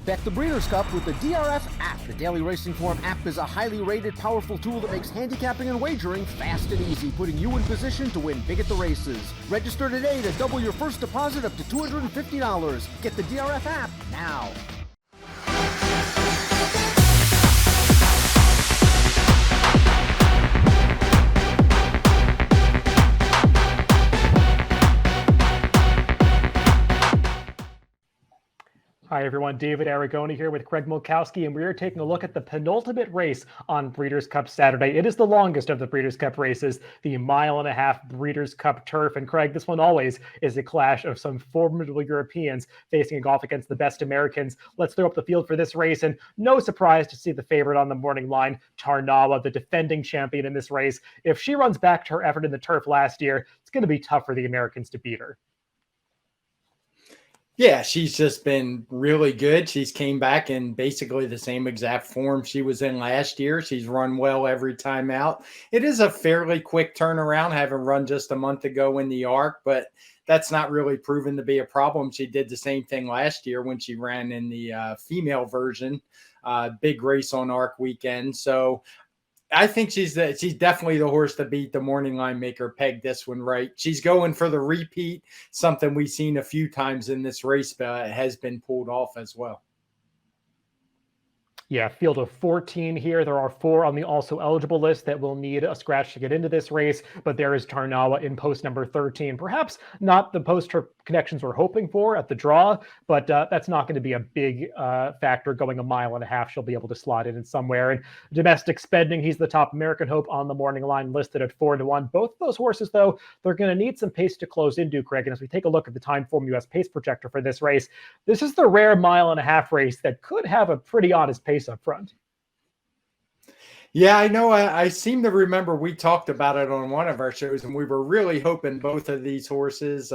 Bet the Breeders' Cup with the DRF app. The Daily Racing Form app is a highly rated, powerful tool that makes handicapping and wagering fast and easy, putting you in position to win big at the races. Register today to double your first deposit up to $250. Get the DRF app now. Hi everyone, David Aragona here with Craig Milkowski, and we are taking a look at the penultimate race on Breeders' Cup Saturday. It is the longest of the Breeders' Cup races, the mile-and-a-half Breeders' Cup Turf. And Craig, this one always is a clash of some formidable Europeans facing off against the best Americans. Let's throw up the field for this race, and no surprise to see the favorite on the morning line, Tarnawa, the defending champion in this race. If she runs back to her effort in the Turf last year, it's going to be tough for the Americans to beat her. Yeah, she's just been really good. She's came back in basically the same exact form she was in last year. She's run well every time out. It is a fairly quick turnaround, having run just a month ago in the ARC, but that's not really proven to be a problem. She did the same thing last year when she ran in the female version, big race on ARC weekend. So I think she's definitely the horse to beat. The morning line maker pegged this one right. She's going for the repeat, something we've seen a few times in this race, but has been pulled off as well. Yeah, field of 14 here. There are 4 on the also eligible list that will need a scratch to get into this race, but there is Tarnawa in post number 13. Perhaps not the post connections we're hoping for at the draw, but that's not going to be a big factor going a mile and a half. She'll be able to slot in somewhere. And domestic spending, he's the top American hope on the morning line, listed at 4-1. Both of those horses, though, they're going to need some pace to close into, Craig. And as we take a look at the Time Form US pace projector for this race, this is the rare mile and a half race that could have a pretty honest pace up front. Yeah, I know. I seem to remember we talked about it on one of our shows, and we were really hoping both of these horses,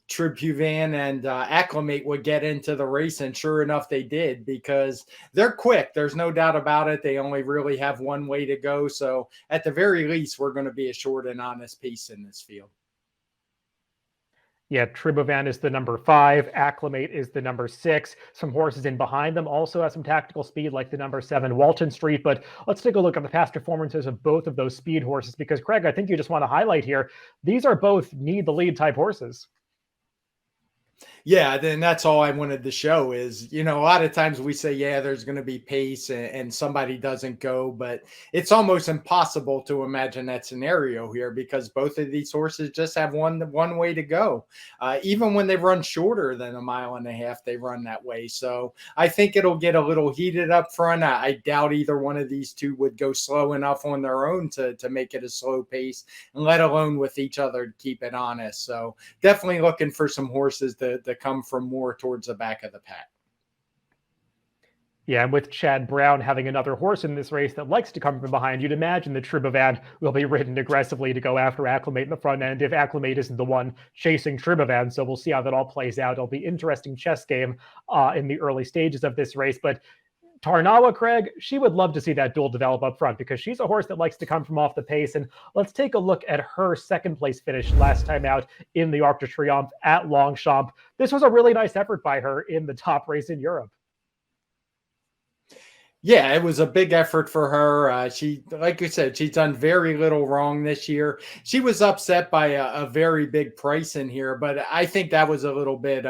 Tribuvan and Acclimate, would get into the race, and sure enough, they did, because they're quick. There's no doubt about it. They only really have one way to go. So at the very least, we're going to be a short and honest piece in this field. Yeah, Tribuvan is the number 5. Acclimate is the number 6. Some horses in behind them also have some tactical speed, like the number 7, Walton Street. But let's take a look at the past performances of both of those speed horses, because, Craig, I think you just want to highlight here, these are both need the lead type horses. Yeah, then that's all I wanted to show is, a lot of times we say, yeah, there's going to be pace and somebody doesn't go, but it's almost impossible to imagine that scenario here, because both of these horses just have one way to go. Even when they run shorter than a mile and a half, they run that way. So I think it'll get a little heated up front. I doubt either one of these two would go slow enough on their own to make it a slow pace, and let alone with each other to keep it honest. So definitely looking for some horses to come from more towards the back of the pack. Yeah, and with Chad Brown having another horse in this race that likes to come from behind, you'd imagine that Tribuvan will be ridden aggressively to go after Acclimate in the front end if Acclimate isn't the one chasing Tribuvan. So we'll see how that all plays out. It'll be an interesting chess game in the early stages of this race. But Tarnawa, Craig, she would love to see that duel develop up front, because she's a horse that likes to come from off the pace. And let's take a look at her second place finish last time out in the Arc de Triomphe at Longchamp. This was a really nice effort by her in the top race in Europe. Yeah, it was a big effort for her. She, like you said, she's done very little wrong this year. She was upset by a very big price in here, but I think that was a little bit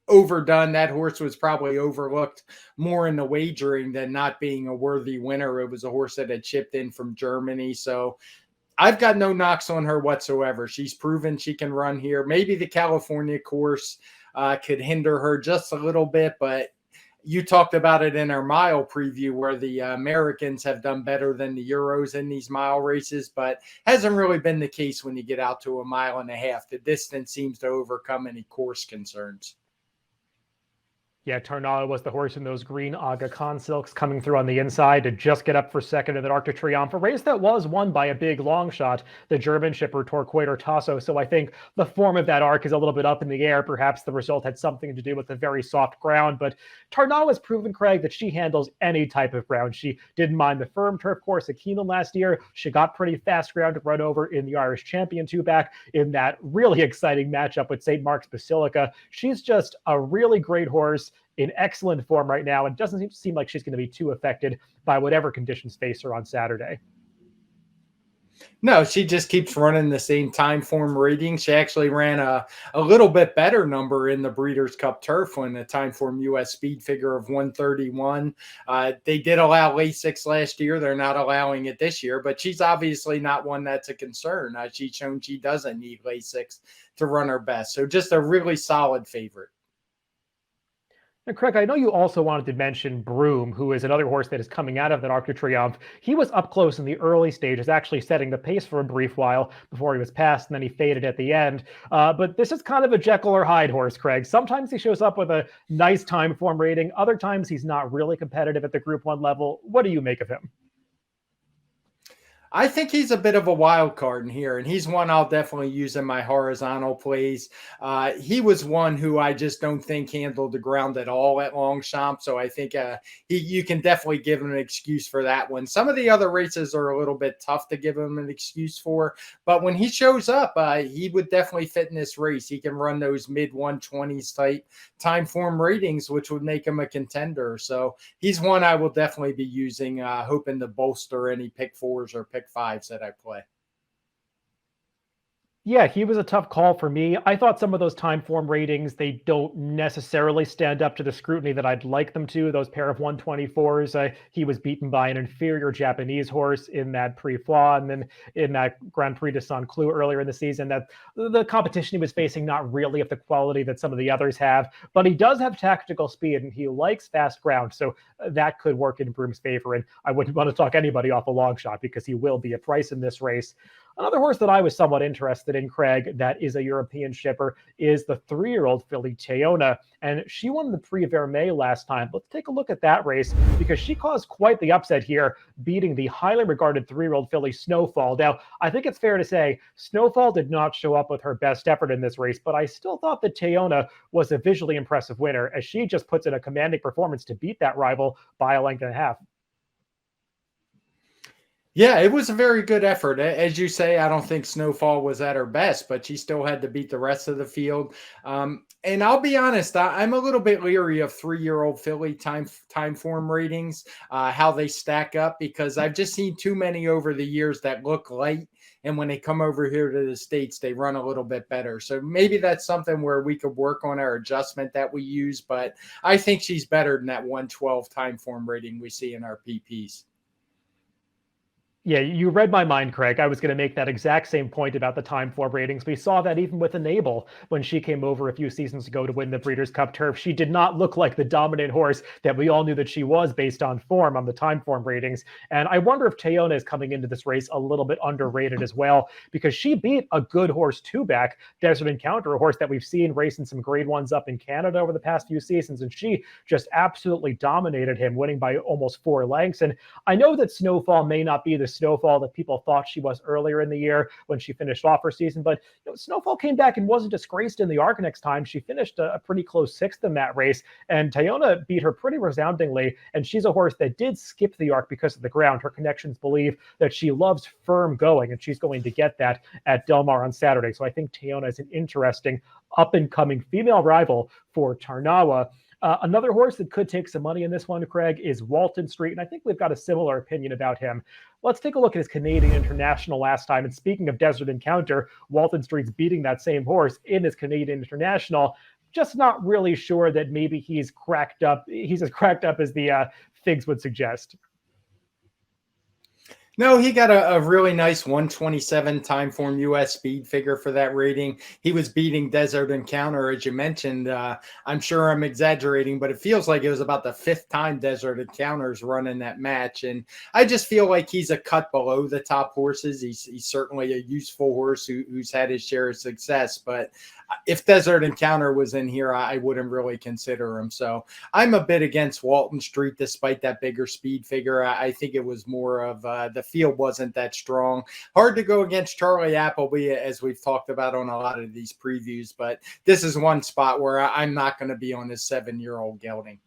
overdone. That horse was probably overlooked more in the wagering than not being a worthy winner. It was a horse that had chipped in from Germany. So I've got no knocks on her whatsoever. She's proven she can run here. Maybe the California course could hinder her just a little bit, but you talked about it in our mile preview where the Americans have done better than the Euros in these mile races, but hasn't really been the case when you get out to a mile and a half. The distance seems to overcome any course concerns. Yeah, Tarnawa was the horse in those green Aga Khan silks coming through on the inside to just get up for second in that Arc de Triomphe, a race that was won by a big long shot, the German shipper Torquator Tasso. So I think the form of that arc is a little bit up in the air. Perhaps the result had something to do with the very soft ground, but Tarnawa has proven, Craig, that she handles any type of ground. She didn't mind the firm turf course at Keeneland last year. She got pretty fast ground to run over in the Irish Champion two-back in that really exciting matchup with St. Mark's Basilica. She's just a really great horse. in excellent form right now. It doesn't seem like she's going to be too affected by whatever conditions face her on Saturday. No, she just keeps running the same time form rating. She actually ran a little bit better number in the Breeders' Cup Turf when the time form US speed figure of 131. They did allow Lasix last year. They're not allowing it this year, but she's obviously not one that's a concern. She's shown she doesn't need Lasix to run her best. So just a really solid favorite. And Craig, I know you also wanted to mention Broom, who is another horse that is coming out of that Arc de Triomphe. He was up close in the early stages, actually setting the pace for a brief while before he was passed, and then he faded at the end. But this is kind of a Jekyll or Hyde horse, Craig. Sometimes he shows up with a nice time form rating. Other times he's not really competitive at the Group 1 level. What do you make of him? I think he's a bit of a wild card in here, and he's one I'll definitely use in my horizontal plays. He was one who I just don't think handled the ground at all at Longchamp, so I think you can definitely give him an excuse for that one. Some of the other races are a little bit tough to give him an excuse for, but when he shows up, he would definitely fit in this race. He can run those mid-120s type time form ratings, which would make him a contender. So he's one I will definitely be using, hoping to bolster any pick fours or pick fives that I play. Yeah, he was a tough call for me. I thought some of those time form ratings, they don't necessarily stand up to the scrutiny that I'd like them to. Those pair of 124s, he was beaten by an inferior Japanese horse in that Prix-Foix and then in that Grand Prix de Saint-Cloud earlier in the season. That the competition he was facing, not really of the quality that some of the others have, but he does have tactical speed and he likes fast ground. So that could work in Broom's favor. And I wouldn't want to talk anybody off a long shot because he will be a price in this race. Another horse that I was somewhat interested in, Craig, that is a European shipper, is the 3-year-old filly Teona. And she won the Prix Vermeil last time. Let's take a look at that race because she caused quite the upset here, beating the highly regarded 3-year-old filly Snowfall. Now, I think it's fair to say Snowfall did not show up with her best effort in this race, but I still thought that Teona was a visually impressive winner as she just puts in a commanding performance to beat that rival by a length and a half. Yeah, it was a very good effort. As you say, I don't think Snowfall was at her best, but she still had to beat the rest of the field. And I'll be honest, I'm a little bit leery of 3-year-old filly time form ratings, how they stack up, because I've just seen too many over the years that look light. And when they come over here to the States, they run a little bit better. So maybe that's something where we could work on our adjustment that we use. But I think she's better than that 112 time form rating we see in our PPs. Yeah, you read my mind, Craig. I was going to make that exact same point about the time form ratings. We saw that even with Enable when she came over a few seasons ago to win the Breeders' Cup Turf. She did not look like the dominant horse that we all knew that she was based on form on the time form ratings. And I wonder if Teona is coming into this race a little bit underrated as well, because she beat a good horse two-back, Desert Encounter, a horse that we've seen racing some grade ones up in Canada over the past few seasons. And she just absolutely dominated him, winning by almost 4 lengths. And I know that Snowfall may not be the Snowfall that people thought she was earlier in the year when she finished off her season, but Snowfall came back and wasn't disgraced in the Arc next time. She finished a pretty close 6th in that race, and Teona beat her pretty resoundingly, and she's a horse that did skip the Arc because of the ground. Her connections believe that she loves firm going, and she's going to get that at Del Mar on Saturday. So I think Teona is an interesting up-and-coming female rival for Tarnawa. Another horse that could take some money in this one, Craig, is Walton Street, and I think we've got a similar opinion about him. Let's take a look at his Canadian International last time. And speaking of Desert Encounter, Walton Street's beating that same horse in his Canadian International. Just not really sure that maybe he's cracked up. He's as cracked up as the figs would suggest. No, he got a really nice 127 time form US speed figure for that rating. He was beating Desert Encounter, as you mentioned. I'm sure I'm exaggerating, but it feels like it was about the 5th time Desert Encounter's running that match. And I just feel like he's a cut below the top horses. He's certainly a useful horse who's had his share of success. But if Desert Encounter was in here, I wouldn't really consider him. So I'm a bit against Walton Street, despite that bigger speed figure. I think it was more of the field wasn't that strong. Hard to go against Charlie Appleby, as we've talked about on a lot of these previews, but this is one spot where I'm not going to be on this 7-year-old gelding.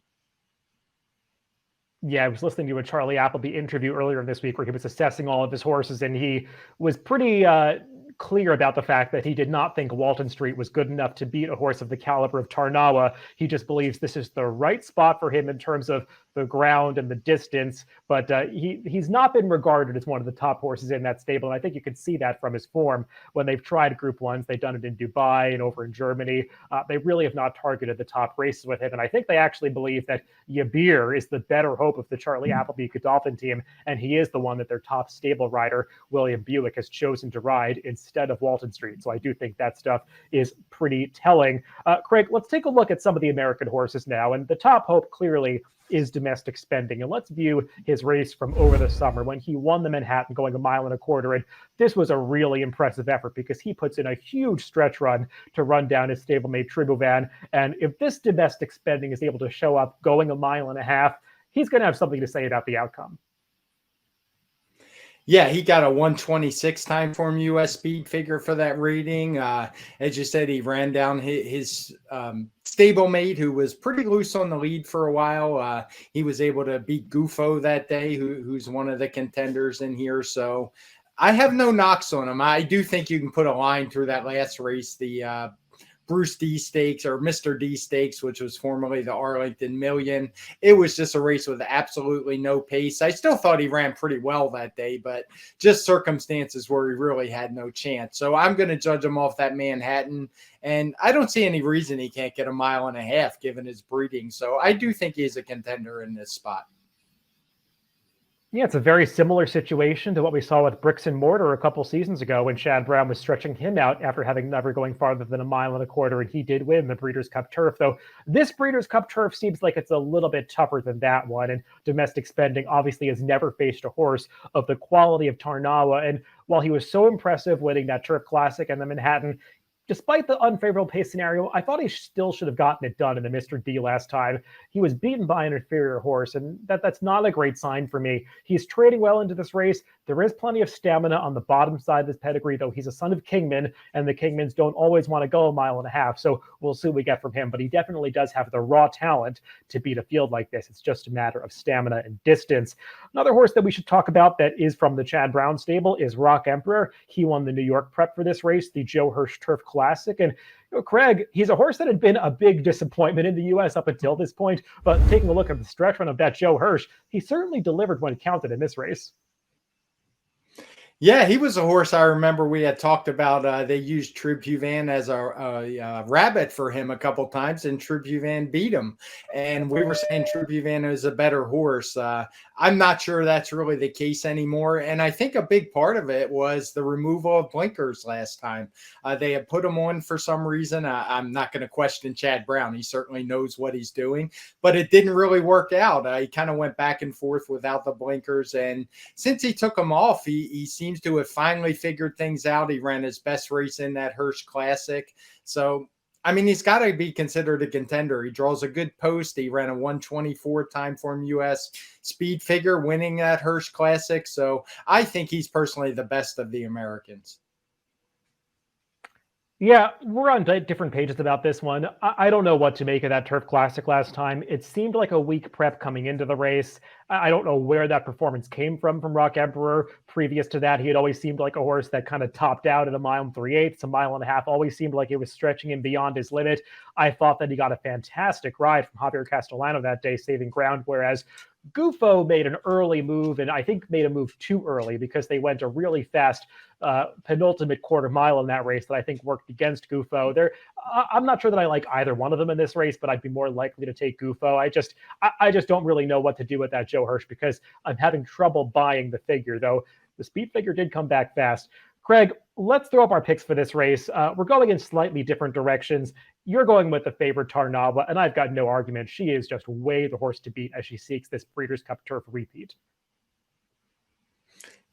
Yeah, I was listening to a Charlie Appleby interview earlier this week where he was assessing all of his horses, and he was pretty clear about the fact that he did not think Walton Street was good enough to beat a horse of the caliber of Tarnawa. He just believes this is the right spot for him in terms of the ground and the distance, but he's not been regarded as one of the top horses in that stable, and I think you can see that from his form. When they've tried Group 1s, they've done it in Dubai and over in Germany. They really have not targeted the top races with him, and I think they actually believe that Yabir is the better hope of the Charlie Appleby Godolphin team, and he is the one that their top stable rider, William Buick, has chosen to ride instead of Walton Street. So I do think that stuff is pretty telling. Craig, let's take a look at some of the American horses now, and the top hope clearly is Domestic Spending. And let's view his race from over the summer when he won the Manhattan going 1.25 miles. And this was a really impressive effort because he puts in a huge stretch run to run down his stablemate Tribhuvan. And if this Domestic Spending is able to show up going 1.5 miles, he's going to have something to say about the outcome. Yeah, he got a 126 time form US speed figure for that rating. As you said, he ran down his stablemate, who was pretty loose on the lead for a while. He was able to beat Gufo that day, who's one of the contenders in here. So I have no knocks on him. I do think you can put a line through that last race, the Bruce D Stakes or Mr. D Stakes, which was formerly the Arlington Million. It was just a race with absolutely no pace. I still thought he ran pretty well that day, but just circumstances where he really had no chance. So I'm going to judge him off that Manhattan, and I don't see any reason he can't get 1.5 miles given his breeding. So I do think he's a contender in this spot. Yeah, it's a very similar situation to what we saw with Bricks and Mortar a couple seasons ago when Chad Brown was stretching him out after having never going farther than 1.25 miles, and he did win the Breeders' Cup Turf. Though this Breeders' Cup Turf seems like it's a little bit tougher than that one, and Domestic Spending obviously has never faced a horse of the quality of Tarnawa. And while he was so impressive winning that Turf Classic and the Manhattan, despite the unfavorable pace scenario, I thought he still should have gotten it done in the Mr. D last time. He was beaten by an inferior horse, and that's not a great sign for me. He's trading well into this race. There is plenty of stamina on the bottom side of his pedigree, though he's a son of Kingman, and the Kingmans don't always want to go 1.5 miles, so we'll see what we get from him. But he definitely does have the raw talent to beat a field like this. It's just a matter of stamina and distance. Another horse that we should talk about that is from the Chad Brown stable is Rock Emperor. He won the New York Prep for this race, the Joe Hirsch Turf Classic. And Craig, he's a horse that had been a big disappointment in the U.S. up until this point, but taking a look at the stretch run of that Joe Hirsch, he certainly delivered when it counted in this race. Yeah, he was a horse I remember we had talked about. They used Tribhuvan as a rabbit for him a couple times, and Tribhuvan beat him. And we were saying Tribhuvan is a better horse. I'm not sure that's really the case anymore. And I think a big part of it was the removal of blinkers last time. They had put him on for some reason. I'm not going to question Chad Brown. He certainly knows what he's doing, but it didn't really work out. He kind of went back and forth without the blinkers. And since he took them off, he seems to have finally figured things out. He ran his best race in that Hirsch Classic. So, I mean, he's got to be considered a contender. He draws a good post. He ran a 124 time form US speed figure, winning that Hirsch Classic. So I think he's personally the best of the Americans. Yeah, we're on different pages about this one. I don't know what to make of that Turf Classic last time. It seemed like a weak prep coming into the race. I don't know where that performance came from Rock Emperor. Previous to that, he had always seemed like a horse that kind of topped out at 1 3/8, 1.5 miles, always seemed like it was stretching him beyond his limit. I thought that he got a fantastic ride from Javier Castellano that day, saving ground, whereas Gufo made an early move, and I think made a move too early because they went a really fast penultimate 1/4 mile in that race that I think worked against Gufo. I'm not sure that I like either one of them in this race, but I'd be more likely to take Gufo. I just don't really know what to do with that Joe Hirsch because I'm having trouble buying the figure, though the speed figure did come back fast. Craig, let's throw up our picks for this race. We're going in slightly different directions. You're going with the favorite Tarnawa, and I've got no argument. She is just way the horse to beat as she seeks this Breeders' Cup Turf repeat.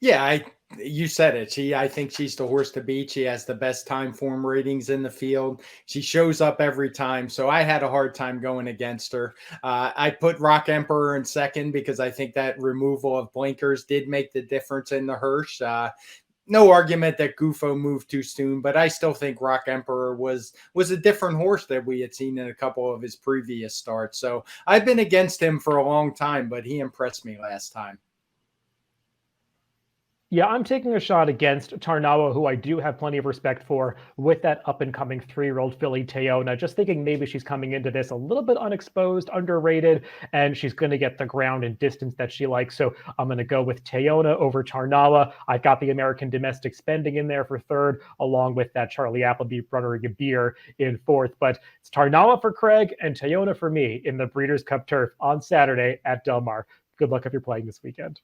Yeah, you said it. I think she's the horse to beat. She has the best time form ratings in the field. She shows up every time. So I had a hard time going against her. I put Rock Emperor in second because I think that removal of blinkers did make the difference in the Hirsch. No argument that Gufo moved too soon, but I still think Rock Emperor was a different horse that we had seen in a couple of his previous starts. So I've been against him for a long time, but he impressed me last time. Yeah, I'm taking a shot against Tarnawa, who I do have plenty of respect for, with that up-and-coming 3-year-old filly Teona. Just thinking maybe she's coming into this a little bit unexposed, underrated, and she's going to get the ground and distance that she likes. So I'm going to go with Teona over Tarnawa. I've got the American domestic spending in there for third, along with that Charlie Appleby runner Gabir in fourth. But it's Tarnawa for Craig and Teona for me in the Breeders' Cup Turf on Saturday at Del Mar. Good luck if you're playing this weekend.